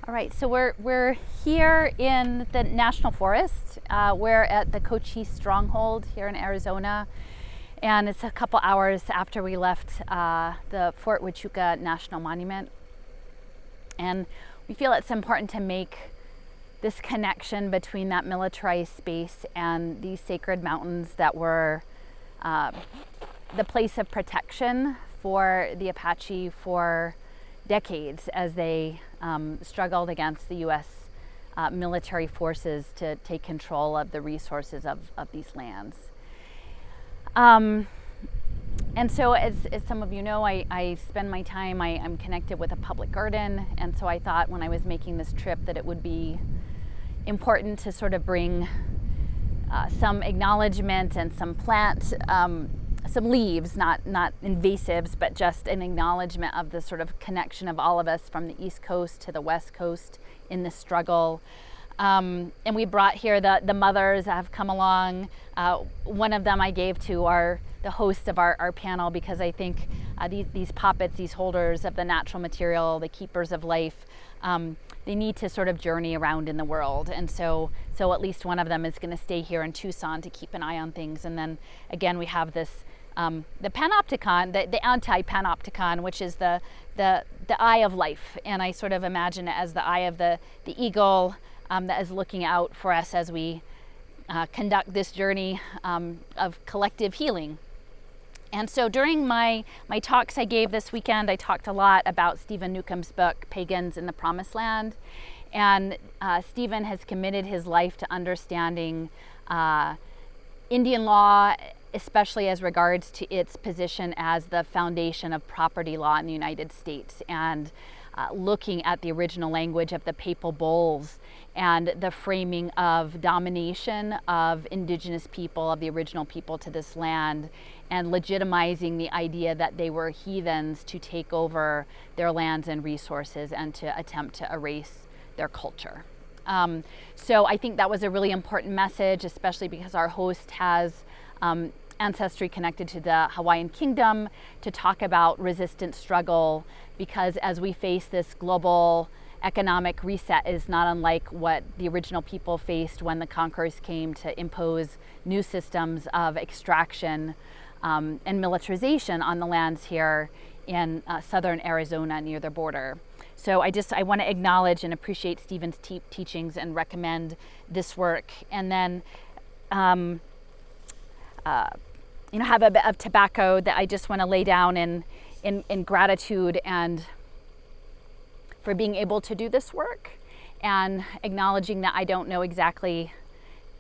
All right, so we're here in the National Forest. We're at the Cochise Stronghold here in Arizona, and it's a couple hours after we left the Fort Huachuca National Monument. And we feel it's important to make this connection between that militarized space and these sacred mountains that were the place of protection for the Apache for decades as they struggled against the U.S. Military forces to take control of the resources of these lands. And so as some of you know, I spend my time, I'm connected with a public garden, and so I thought when I was making this trip that it would be important to sort of bring some acknowledgement and some plant, some leaves, not invasives, but just an acknowledgement of the sort of connection of all of us from the East Coast to the West Coast in this struggle. And we brought here the mothers that have come along. One of them I gave to the host of our panel, because I think these poppets, these holders of the natural material, the keepers of life, they need to sort of journey around in the world. And so at least one of them is going to stay here in Tucson to keep an eye on things. And then again, we have this, the panopticon, the anti-panopticon, which is the eye of life. And I sort of imagine it as the eye of the eagle that is looking out for us as we conduct this journey of collective healing. And so during my talks I gave this weekend, I talked a lot about Stephen Newcomb's book, Pagans in the Promised Land. And Stephen has committed his life to understanding Indian law, especially as regards to its position as the foundation of property law in the United States, and looking at the original language of the papal bulls and the framing of domination of indigenous people, of the original people to this land, and legitimizing the idea that they were heathens to take over their lands and resources and to attempt to erase their culture. So I think that was a really important message, especially because our host has ancestry connected to the Hawaiian Kingdom, to talk about resistance struggle, because as we face this global economic reset is not unlike what the original people faced when the conquerors came to impose new systems of extraction and militarization on the lands here in southern Arizona near the border. So I want to acknowledge and appreciate Stephen's teachings and recommend this work. And then have a bit of tobacco that I just want to lay down in gratitude and for being able to do this work, and acknowledging that I don't know exactly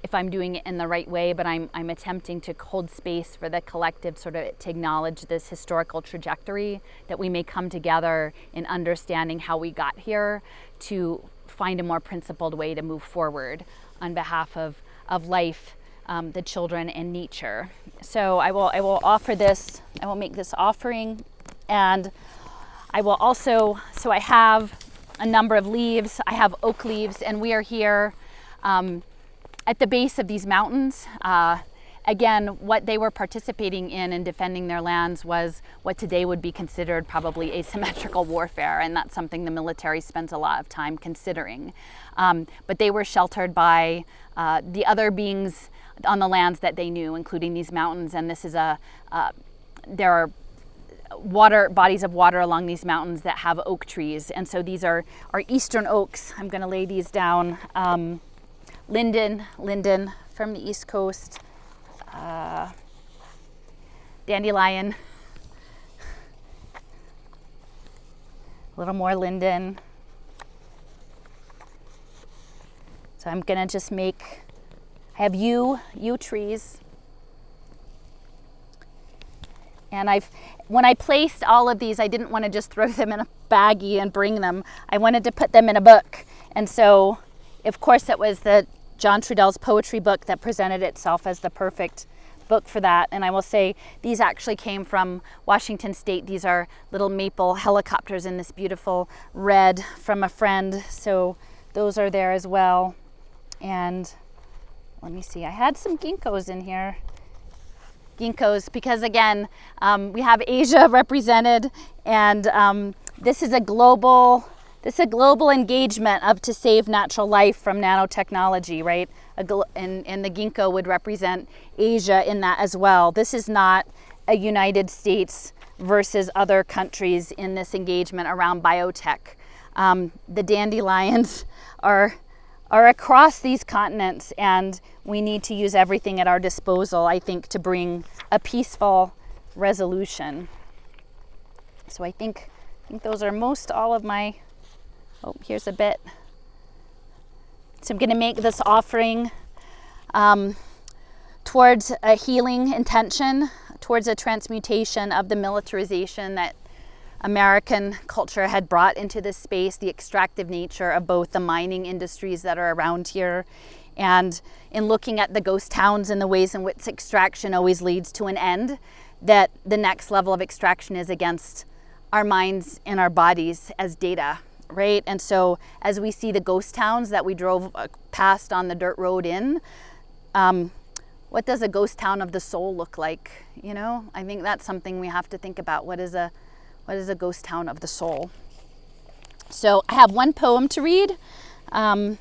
if I'm doing it in the right way, but I'm attempting to hold space for the collective sort of to acknowledge this historical trajectory, that we may come together in understanding how we got here to find a more principled way to move forward on behalf of life, the children, and nature. So I will offer this, I will make this offering, and I will also, so I have a number of leaves. I have oak leaves, and we are here at the base of these mountains. Again, what they were participating in and defending their lands was what today would be considered probably asymmetrical warfare, and that's something the military spends a lot of time considering. But they were sheltered by the other beings on the lands that they knew, including these mountains. And this is there are bodies of water along these mountains that have oak trees. And so these are eastern oaks. I'm going to lay these down. Linden from the East Coast. Dandelion. A little more linden. So I'm going to just I have yew trees. And when I placed all of these, I didn't want to just throw them in a baggie and bring them. I wanted to put them in a book. And so, of course, it was the John Trudell's poetry book that presented itself as the perfect book for that. And I will say these actually came from Washington State. These are little maple helicopters in this beautiful red from a friend. So those are there as well. And let me see, I had some ginkgos in here. Ginkgos, because again, we have Asia represented, and this is a global This is a global engagement to save natural life from nanotechnology, right? And the ginkgo would represent Asia in that as well. This is not a United States versus other countries in this engagement around biotech. The dandelions are across these continents, and we need to use everything at our disposal, I think, to bring a peaceful resolution. So I think those are most all of my, here's a bit. So I'm going to make this offering towards a healing intention, towards a transmutation of the militarization that American culture had brought into this space, the extractive nature of both the mining industries that are around here, and in looking at the ghost towns and the ways in which extraction always leads to an end, that the next level of extraction is against our minds and our bodies as data, right? And so as we see the ghost towns that we drove past on the dirt road in, what does a ghost town of the soul look like? You know, I think that's something we have to think about. What is a ghost town of the soul? So I have one poem to read in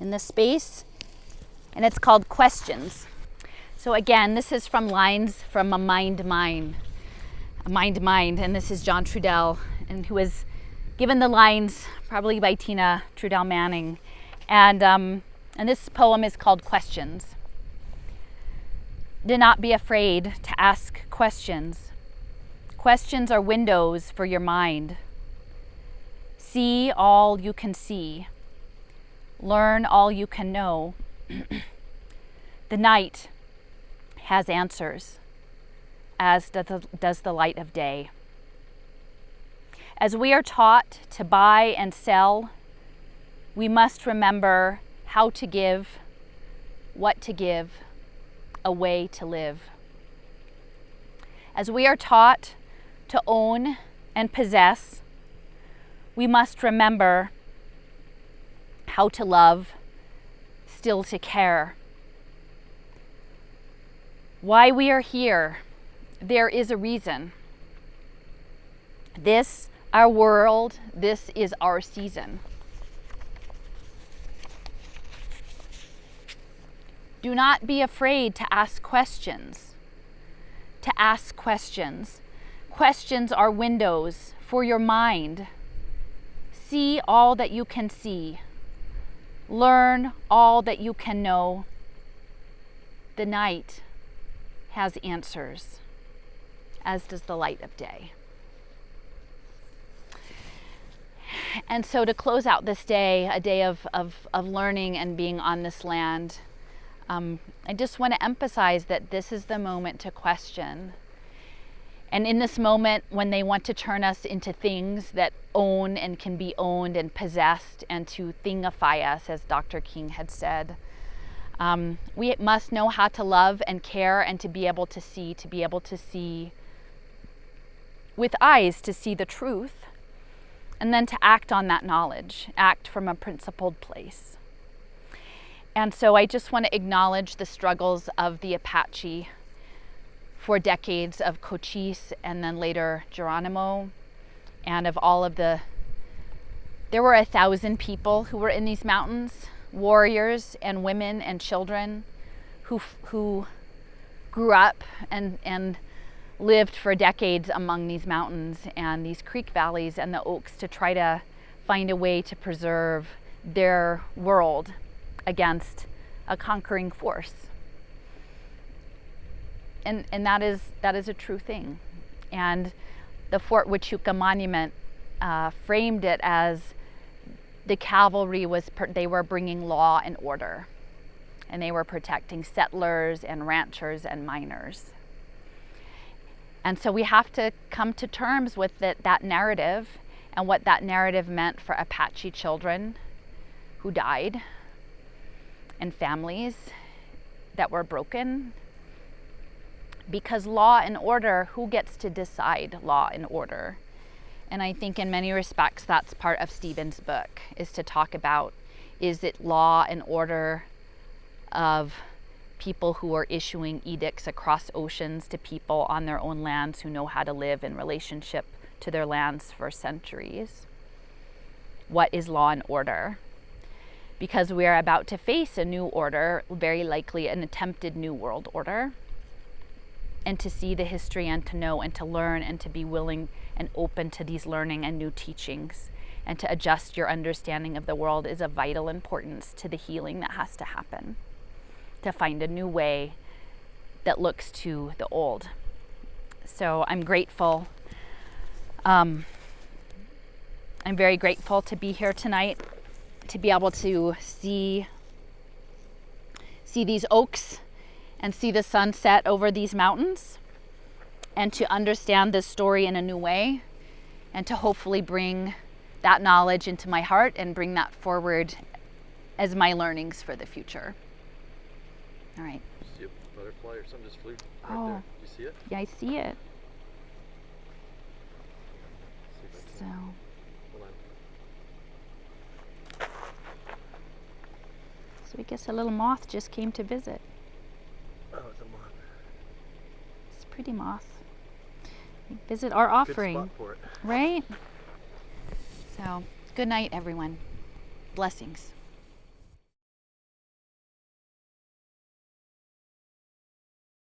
this space, and it's called Questions. So again, this is from lines from A Mind Mind, and this is John Trudell, and who was given the lines probably by Tina Trudell Manning, and this poem is called Questions. Do not be afraid to ask questions. Questions are windows for your mind. See all you can see. Learn all you can know. The night has answers, as does the light of day. As we are taught to buy and sell, we must remember how to give, what to give, a way to live. As we are taught to own and possess, we must remember how to love, still to care. Why we are here, there is a reason. This, our world, this is our season. Do not be afraid to ask questions. To ask questions. Questions are windows for your mind. See all that you can see. Learn all that you can know. The night has answers, as does the light of day. And so to close out this day, a day of learning and being on this land, I just want to emphasize that this is the moment to question. And in this moment, when they want to turn us into things that own and can be owned and possessed, and to thingify us, as Dr. King had said, we must know how to love and care, and to be able to see with eyes, to see the truth, and then to act on that knowledge, act from a principled place. And so I just want to acknowledge the struggles of the Apache for decades, of Cochise and then later Geronimo, and of all of there were 1,000 people who were in these mountains, warriors and women and children who grew up and lived for decades among these mountains and these creek valleys and the oaks to try to find a way to preserve their world against a conquering force. And that is a true thing. And the Fort Huachuca Monument framed it as the cavalry they were bringing law and order, and they were protecting settlers and ranchers and miners. And so we have to come to terms with that narrative, and what that narrative meant for Apache children who died, and families that were broken. Because law and order, who gets to decide law and order? And I think in many respects that's part of Stephen's book, is to talk about, is it law and order of people who are issuing edicts across oceans to people on their own lands who know how to live in relationship to their lands for centuries? what is law and order, because we are about to face a new order, very likely an attempted new world order, and to see the history and to know and to learn and to be willing and open to these learning and new teachings and to adjust your understanding of the world is of vital importance to the healing that has to happen, to find a new way that looks to the old. So I'm grateful. I'm very grateful to be here tonight, to be able to see these oaks and see the sunset over these mountains, and to understand this story in a new way, and to hopefully bring that knowledge into my heart and bring that forward as my learnings for the future. All right. See a butterfly or something just flew right Oh. there. Do you see it? Yeah, I see it. See if I So, can. Hold on. so I guess a little moth just came to visit. Oh, it's a moth. It's a pretty moth. Visit our offering, Good spot for it. right? So, good night, everyone. Blessings.